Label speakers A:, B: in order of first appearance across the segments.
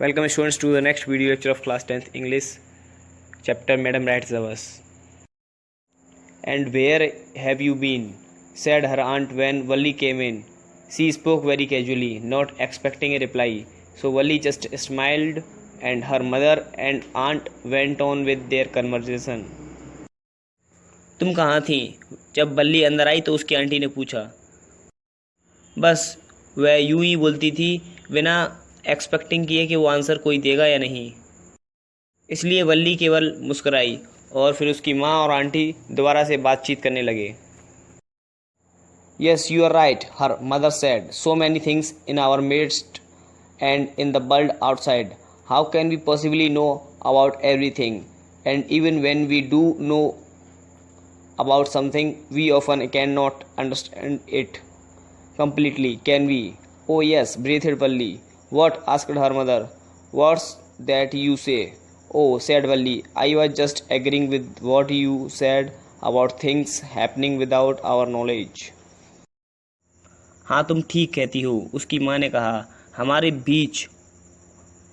A: Welcome students to the next video lecture of class 10th English chapter Madam Writes the Verse. And where have you been? Said her aunt when Valli came in. She spoke very casually, not expecting a reply. So Valli just smiled and her mother and aunt went on with their conversation. तुम कहाँ थी? जब वल्ली अंदर आई तो उसकी aunty ने पूछा। बस वह यूं ही बोलती थी बिना एक्सपेक्टिंग किए कि वो आंसर कोई देगा या नहीं, इसलिए वल्ली केवल मुस्कुराई और फिर उसकी माँ और आंटी दोबारा से बातचीत करने लगे। Yes you are right, her mother said, so many things in our midst and in the world outside, how can we possibly know about everything, and even when we do know about something we often cannot understand it completely, can we? Oh yes, breathed Valli. What? Asked her mother. What's that you say? Oh, said Valli, I was just agreeing with what you said about things happening without our knowledge. हाँ, तुम ठीक कहती हो, उसकी माँ ने कहा। हमारे बीच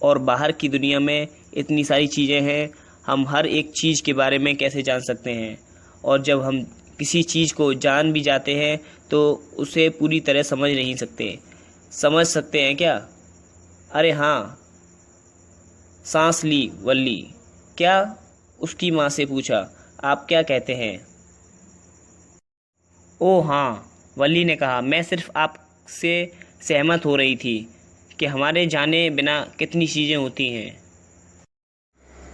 A: और बाहर की दुनिया में इतनी सारी चीज़ें हैं, हम हर एक चीज़ के बारे में कैसे जान सकते हैं, और जब हम किसी चीज़ को जान भी जाते हैं तो उसे पूरी तरह समझ नहीं सकते। समझ सकते हैं क्या? अरे हाँ, सांस ली वल्ली। क्या? उसकी माँ से पूछा। आप क्या कहते हैं? ओह हाँ, वल्ली ने कहा, मैं सिर्फ आपसे सहमत हो रही थी कि हमारे जाने बिना कितनी चीज़ें होती हैं।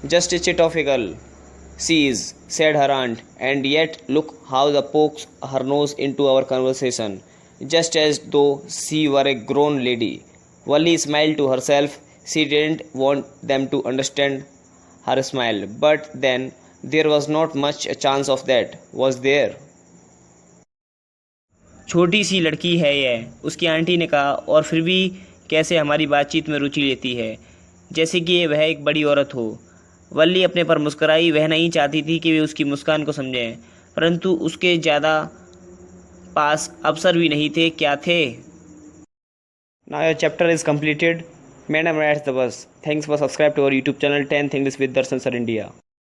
A: Just a chit of a girl she is, said her aunt, and yet look how the pokes her nose into our conversation, just as though she were a grown lady. Valli smiled to herself. She didn't want them to understand her smile, but then there was not much a chance of that, was there? छोटी सी लड़की है यह, उसकी aunty ने कहा, और फिर भी कैसे हमारी बातचीत में रुचि लेती है, जैसे कि वह एक बड़ी औरत हो। वल्ली अपने पर मुस्कुराई। वह नहीं चाहती थी कि वे उसकी मुस्कान को समझें, परंतु उसके ज़्यादा पास अवसर भी नहीं थे। क्या थे? Now your chapter is completed. Madam Writes the Verse. Thanks for subscribe to our YouTube channel 10th English with Darshan Sir India.